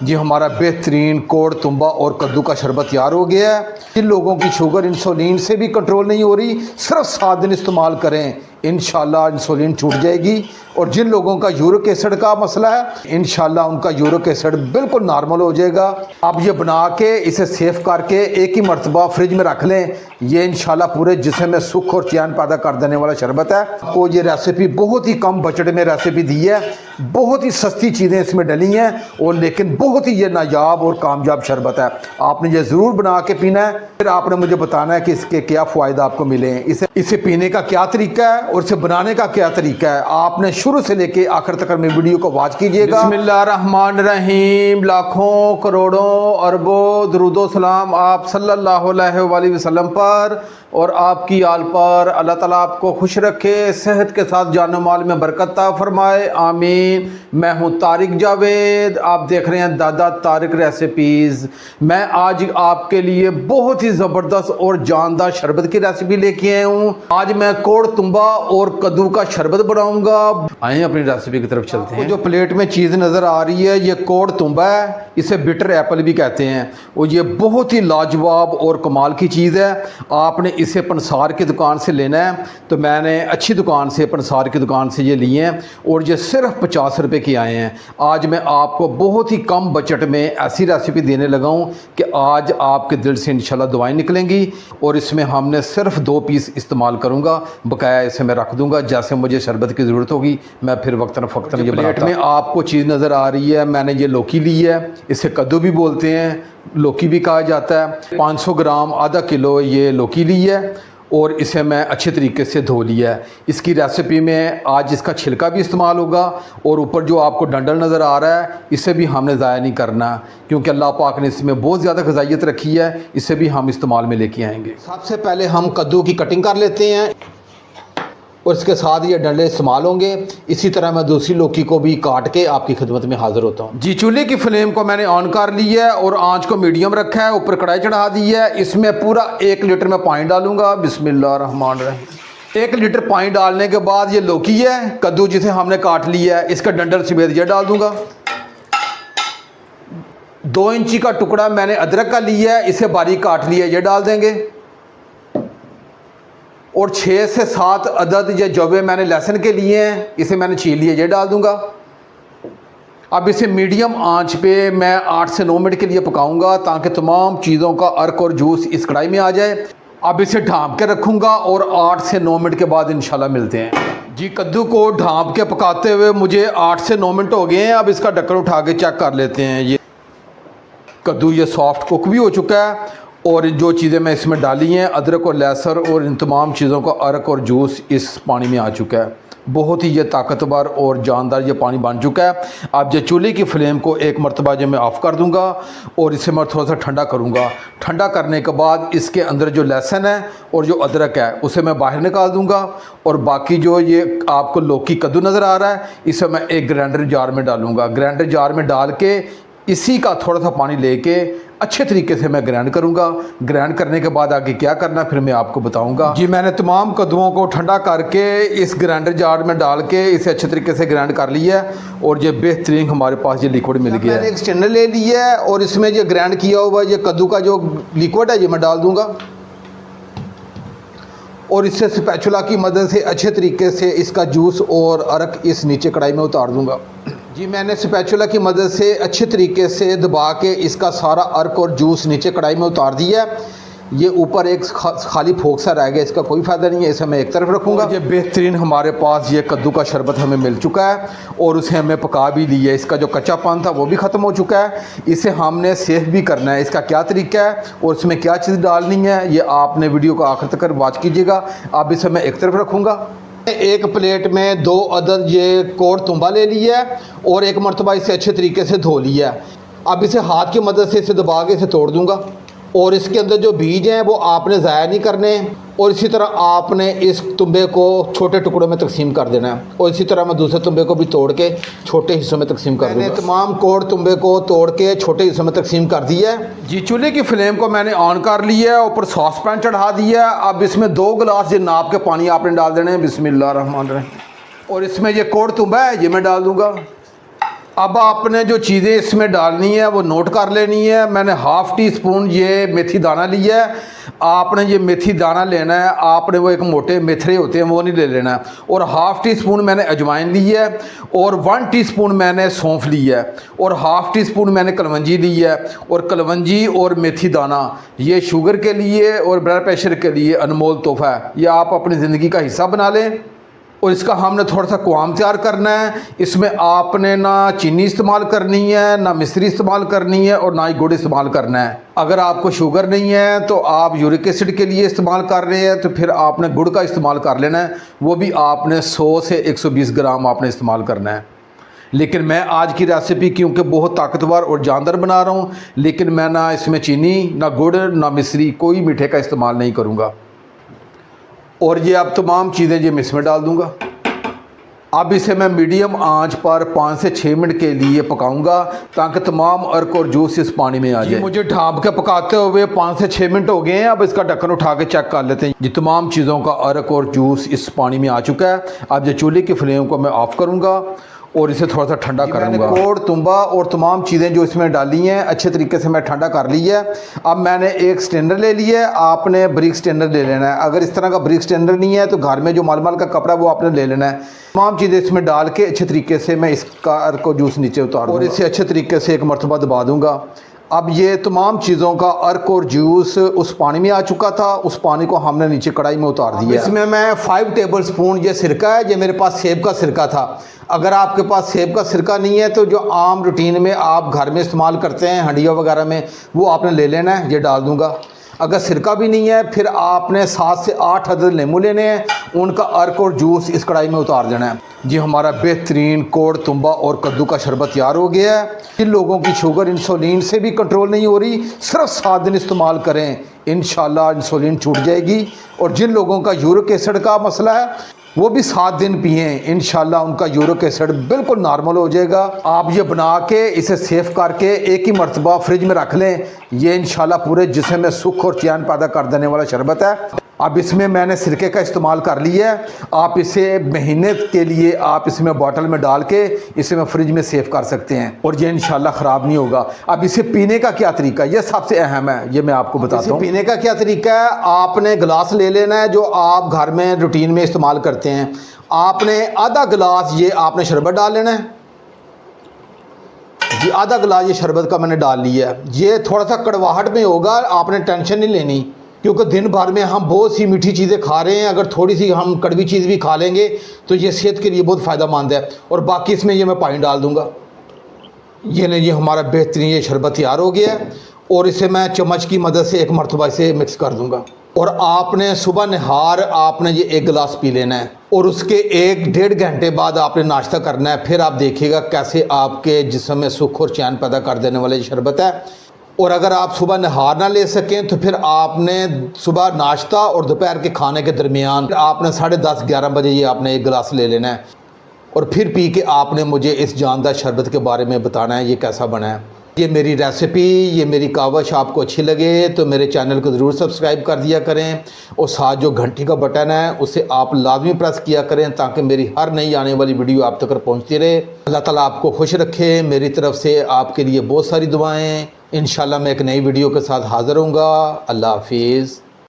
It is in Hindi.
जी हमारा बेहतरीन कोड़ तुम्बा और कद्दू का शरबत तैयार हो गया है। जिन लोगों की शुगर इंसुलिन से भी कंट्रोल नहीं हो रही, सिर्फ 7 दिन इस्तेमाल करें, इंशाल्लाह इंसुलिन छूट जाएगी। और जिन लोगों का यूरिक एसिड का मसला है, इंशाल्लाह उनका यूरिक एसिड बिल्कुल नॉर्मल हो जाएगा। आप ये बना के इसे सेफ करके एक ही मरतबा फ्रिज में रख लें। ये इंशाल्लाह पूरे जिस्म में सुख और चैन पैदा कर देने वाला शरबत है। आपको ये रेसिपी बहुत ही कम बजट में रेसिपी दी है, बहुत ही सस्ती चीज़ें इसमें डली हैं और लेकिन बहुत ही ये नायाब और कामयाब शरबत है। आपने ये ज़रूर बना के पीना है, फिर आपने मुझे बताना है कि इसके क्या फ़ायदा आपको मिले हैं, इसे पीने का क्या तरीका है और इसे बनाने का क्या तरीका है। आपने शुरू से लेके आखिर तक मेरी वीडियो को वॉच कीजिएगा। बिस्मिल्लाहिर्रहमानिर्रहीम। लाखों करोड़ों अरबों दरूदो सलाम आप सल्लल्लाहु अलैहि वसल्लम पर और आपकी आल पर। अल्लाह ताला आपको खुश रखे, सेहत के साथ जानो माल में बरकत ता फरमाए, आमीन। मैं हूं तारिक जावेद, आप देख रहे हैं दादा तारिक रेसिपीज़। मैं आज आपके लिए बहुत ही ज़बरदस्त और जानदार शरबत की रेसिपी लेके आया हूँ। आज मैं कोड़ तुम्बा और कद्दू का शरबत बनाऊंगा। आइए अपनी रेसिपी की तरफ चलते हैं। जो प्लेट में चीज़ नज़र आ रही है ये कोड़ तुम्बा है, इसे बिटर एप्पल भी कहते हैं और ये बहुत ही लाजवाब और कमाल की चीज़ है। आपने इसे पंसार की दुकान से लेना है, तो मैंने अच्छी दुकान से पंसार की दुकान से ये लिए हैं और ये सिर्फ 50 रुपये के आए हैं। आज मैं आपको बहुत ही कम बजट में ऐसी रेसिपी देने लगा हूँ कि आज आपके दिल से इंशाल्लाह दुआएं निकलेंगी। और इसमें हमने सिर्फ 2 पीस इस्तेमाल करूँगा, बकाया इसे मैं रख दूँगा। जैसे मुझे शरबत की ज़रूरत होगी मैं फिर वक्तन फ़क्तन ये प्लेट में आपको चीज़ नज़र आ रही है। मैंने ये लौकी ली है, इसे कद्दू भी बोलते हैं, लौकी भी कहा जाता है। 500 ग्राम आधा किलो ये लौकी ली है और इसे मैं अच्छे तरीके से धो लिया है। इसकी रेसिपी में आज इसका छिलका भी इस्तेमाल होगा और ऊपर जो आपको डंडल नज़र आ रहा है इसे भी हमने ज़ाया नहीं करना, क्योंकि अल्लाह पाक ने इसमें बहुत ज़्यादा ग़िज़ाइयत रखी है। इसे भी हम इस्तेमाल में लेके आएंगे। सबसे पहले हम कद्दू की कटिंग कर लेते हैं और इसके साथ ये डंडे इस्तेमाल होंगे। इसी तरह मैं दूसरी लौकी को भी काट के आपकी खिदमत में हाजिर होता हूँ। जी चूल्हे की फ्लेम को मैंने ऑन कर ली है और आंच को मीडियम रखा है, ऊपर कढ़ाई चढ़ा दी है। इसमें पूरा 1 लीटर में पानी डालूंगा। बिस्मिल्लाहिर्रहमानिर्रहीम। 1 लीटर पानी डालने के बाद ये लौकी है, कद्दू जिसे हमने काट लिया है, इसका डंडल समेत ये डाल दूंगा। 2 इंची का टुकड़ा मैंने अदरक का लिया है, इसे बारीक काट लिया, ये डाल देंगे। और 6 से 7 अदद ये जवे मैंने लहसुन के लिए हैं, इसे मैंने छील लिया, ये डाल दूंगा। अब इसे मीडियम आंच पे मैं 8 से 9 मिनट के लिए पकाऊंगा ताकि तमाम चीज़ों का अर्क और जूस इस कढ़ाई में आ जाए। अब इसे ढाँप के रखूँगा और 8 से 9 मिनट के बाद इंशाल्लाह मिलते हैं। जी कद्दू को ढाँप के पकाते हुए मुझे 8 से 9 मिनट हो गए हैं। अब इसका ढक्कन उठा के चेक कर लेते हैं। ये कद्दू ये सॉफ्ट कुक भी हो चुका है और जो चीज़ें मैं इसमें डाली हैं, अदरक और लहसुन और इन तमाम चीज़ों का अर्क और जूस इस पानी में आ चुका है। बहुत ही ये ताकतवर और जानदार ये पानी बन चुका है। अब जो चूल्हे की फ्लेम को एक मरतबा जो मैं ऑफ़ कर दूंगा और इसे मैं थोड़ा सा ठंडा करूंगा। ठंडा करने के बाद इसके अंदर जो लहसुन है और जो अदरक है उसे मैं बाहर निकाल दूंगा और बाकी जो ये आपको लौकी कद्दू नज़र आ रहा है इसे मैं एक ग्राइंडर जार में डालूँगा। ग्राइंडर जार में डाल के इसी का थोड़ा सा पानी लेके अच्छे तरीके से मैं ग्राइंड करूंगा। ग्राइंड करने के बाद आगे क्या करना फिर मैं आपको बताऊंगा। जी मैंने तमाम कद्दुओं को ठंडा करके इस ग्राइंडर जार में डाल के इसे अच्छे तरीके से ग्राइंड कर लिया है और ये बेहतरीन हमारे पास ये लिक्विड मिल गया है। मैंने एक स्ट्रेनर ले लिया है और इसमें ये ग्राइंड किया हुआ ये कद्दू का जो लिक्विड है ये मैं डाल दूँगा और इससे स्पैचुला की मदद से अच्छे तरीके से इसका जूस और अर्क इस नीचे कढ़ाई में उतार दूँगा। जी मैंने स्पैचुला की मदद से अच्छे तरीके से दबा के इसका सारा अर्क और जूस नीचे कढ़ाई में उतार दिया है। ये ऊपर एक खाली फोक सा रह गया, इसका कोई फ़ायदा नहीं है, इसे मैं एक तरफ रखूँगा। ये बेहतरीन हमारे पास ये कद्दू का शरबत हमें मिल चुका है और उसे हमें पका भी लिया है। इसका जो कच्चापन था वो भी ख़त्म हो चुका है। इसे हमने सेफ भी करना है। इसका क्या तरीका है और इसमें क्या चीज़ डालनी है ये आपने वीडियो को आखिर तक वॉच कीजिएगा। अब इसे मैं एक तरफ रखूँगा। एक प्लेट में 2 अदद ये कोड़ तुम्बा ले लिया है और एक मरतबा इसे अच्छे तरीके से धो लिया है। अब इसे हाथ की मदद से इसे दबा के इसे तोड़ दूंगा और इसके अंदर जो बीज हैं वो आपने ज़ाया नहीं करने और इसी तरह आपने इस तुम्बे को छोटे टुकड़ों में तकसीम कर देना है और इसी तरह मैं दूसरे तुम्बे को भी तोड़ के छोटे हिस्सों में तकसीम कर दूँगा। मैंने तमाम कोड़ तुम्बे को तोड़ के छोटे हिस्सों में तकसीम कर दिया है। जी चूल्हे की फ्लेम को मैंने ऑन कर लिया है, ऊपर सॉस पैन चढ़ा दिया है। अब इसमें 2 गिलास ये नाप के पानी आपने डाल देने हैं। बिस्मिल्लाहिर्रहमानिर्रहीम। और इसमें ये कोड़ तुम्बा है ये मैं डाल दूँगा। अब आपने जो चीज़ें इसमें डालनी है वो नोट कर लेनी है। मैंने हाफ़ टी स्पून ये मेथी दाना लिया है। आपने ये मेथी दाना लेना है, आपने वो एक मोटे मेथरे होते हैं वो नहीं ले लेना है। और हाफ़ टी स्पून मैंने अजवाइन ली है, और 1 टीस्पून मैंने सौंफ ली है, और हाफ़ टी स्पून मैंने कलवंजी ली है। और कलवंजी और मेथी दाना ये शुगर के लिए और ब्लड प्रेशर के लिए अनमोल तोहफ़ा है, ये आप अपनी ज़िंदगी का हिस्सा बना लें। और इसका हमने थोड़ा सा क्वाम तैयार करना है। इसमें आपने ना चीनी इस्तेमाल करनी है, ना मिश्री इस्तेमाल करनी है, और ना ही गुड़ इस्तेमाल करना है। अगर आपको शुगर नहीं है तो आप यूरिक एसिड के लिए इस्तेमाल कर रहे हैं तो फिर आपने गुड़ का इस्तेमाल कर लेना है। वो भी आपने 100 से 120 ग्राम आपने इस्तेमाल करना है। लेकिन मैं आज की रेसिपी क्योंकि बहुत ताकतवर और जानदार बना रहा हूँ, लेकिन मैं ना इसमें चीनी, ना गुड़, ना मिश्री, कोई मीठे का इस्तेमाल नहीं करूँगा। और ये अब तमाम चीज़ें ये मैं इसमें डाल दूंगा। अब इसे मैं मीडियम आंच पर 5 से 6 मिनट के लिए पकाऊंगा ताकि तमाम अर्क और जूस इस पानी में आ जाए। मुझे ढाँप के पकाते हुए 5 से 6 मिनट हो गए हैं। अब इसका ढक्कन उठा के चेक कर लेते हैं। ये तमाम चीज़ों का अर्क और जूस इस पानी में आ चुका है। अब ये चूल्हे की फ्लेम को मैं ऑफ़ करूँगा और इसे थोड़ा सा ठंडा करूँगा। कोड़, तुम्बा और तमाम चीज़ें जो इसमें डाली हैं अच्छे तरीके से मैं ठंडा कर ली है। अब मैंने एक स्टैंडर ले लिया है, आपने ब्रिक स्टैंडर ले लेना है। अगर इस तरह का ब्रिक स्टैंडर नहीं है तो घर में जो मलमल का कपड़ा वो आपने ले लेना है। तमाम चीज़ें इसमें डाल के अच्छे तरीके से मैं इसका अर्क को जूस नीचे उतार और इसे अच्छे तरीके से एक मरतबा दबा दूँगा। अब ये तमाम चीज़ों का अर्क और जूस उस पानी में आ चुका था, उस पानी को हमने नीचे कढ़ाई में उतार दिया। इसमें मैं 5 टेबल स्पून ये सिरका है, ये मेरे पास सेब का सिरका था। अगर आपके पास सेब का सिरका नहीं है तो जो आम रूटीन में आप घर में इस्तेमाल करते हैं हंडिया वगैरह में, वो आपने ले लेना है, ये डाल दूँगा। अगर सिरका भी नहीं है फिर आपने 7 से 8 अदद नींबू लेने हैं, उनका अर्क और जूस इस कढ़ाई में उतार देना है। जी हमारा बेहतरीन कोड़, तुम्बा और कद्दू का शरबत तैयार हो गया है। जिन लोगों की शुगर इंसुलिन से भी कंट्रोल नहीं हो रही, सिर्फ 7 दिन इस्तेमाल करें, इंशाल्लाह इंसुलिन छूट जाएगी। और जिन लोगों का यूरिक एसिड का मसला है वो भी 7 दिन पिएँ, इंशाल्लाह उनका यूरिक एसिड बिल्कुल नॉर्मल हो जाएगा। आप ये बना के इसे सेव करके एक ही मरतबा फ्रिज में रख लें। ये इंशाल्लाह पूरे जिस्म में सुख और चैन पैदा कर देने वाला शरबत है। अब इसमें मैंने सिरके का इस्तेमाल कर लिया है। आप इसे महीने के लिए आप इसमें बॉटल में डाल के इसे में फ्रिज में सेव कर सकते हैं और ये इंशाल्लाह ख़राब नहीं होगा। अब इसे पीने का क्या तरीका है, ये सबसे अहम है, ये मैं आपको बताता हूँ। पीने का क्या तरीका है, आपने गिलास ले लेना है जो आप घर में रूटीन में इस्तेमाल करते हैं। आपने आधा गिलास ये आपने शरबत डाल लेना है। जी आधा गिलास ये शरबत का मैंने डाल लिया है। ये थोड़ा सा कड़वाहट में होगा, आपने टेंशन नहीं लेनी, क्योंकि दिन भर में हम बहुत सी मीठी चीज़ें खा रहे हैं। अगर थोड़ी सी हम कड़वी चीज़ भी खा लेंगे तो ये सेहत के लिए बहुत फ़ायदेमंद है। और बाकी इसमें ये मैं पानी डाल दूँगा। ये नहीं, ये हमारा बेहतरीन ये शरबत तैयार हो गया है और इसे मैं चम्मच की मदद से एक मरतबा इसे मिक्स कर दूँगा। और आपने सुबह नहार आपने ये 1 गिलास पी लेना है और उसके 1-1.5 घंटे बाद आपने नाश्ता करना है। फिर आप देखिएगा कैसे आपके जिस्म में सुख और चैन पैदा कर देने वाला ये शरबत है। और अगर आप सुबह नहार ना ले सकें तो फिर आपने सुबह नाश्ता और दोपहर के खाने के दरमियान आपने 10:30-11 बजे ये आपने 1 गिलास ले लेना है और फिर पी के आपने मुझे इस जानदार शरबत के बारे में बताना है ये कैसा बना है। ये मेरी रेसिपी, ये मेरी कावश आपको अच्छी लगे तो मेरे चैनल को ज़रूर सब्सक्राइब कर दिया करें और साथ जो घंटी का बटन है उसे आप लाजमी प्रेस किया करें ताकि मेरी हर नई आने वाली वीडियो आप तक पहुंचती रहे। अल्लाह ताला आपको खुश रखे। मेरी तरफ से आपके लिए बहुत सारी दुआएं। इंशाल्लाह मैं एक नई वीडियो के साथ हाज़िर होऊंगा। अल्लाह हाफिज़।